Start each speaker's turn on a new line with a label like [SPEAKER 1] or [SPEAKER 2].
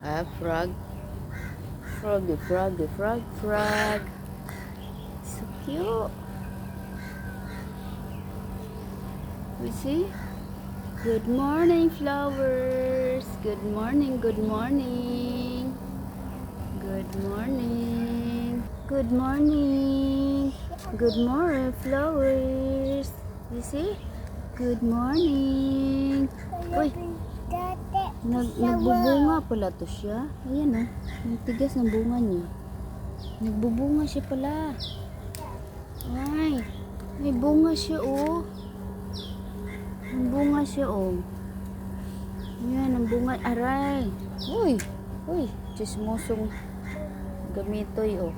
[SPEAKER 1] Ah, frog. Froggy, froggy, frog, frog. So cute. We see? Good morning, flowers. Good morning, good morning. Good morning. Good morning. Good morning, flowers. You see? Good morning. Uy, nagbubunga pala to siya. Ayan oh. Ang tigas ng bunga niya. Nagbubunga siya pala. Ay, may bunga siya oh. May bunga siya oh. Ayan, ang bunga. Aray. Uy, uy. Chismosong gamitoy oh.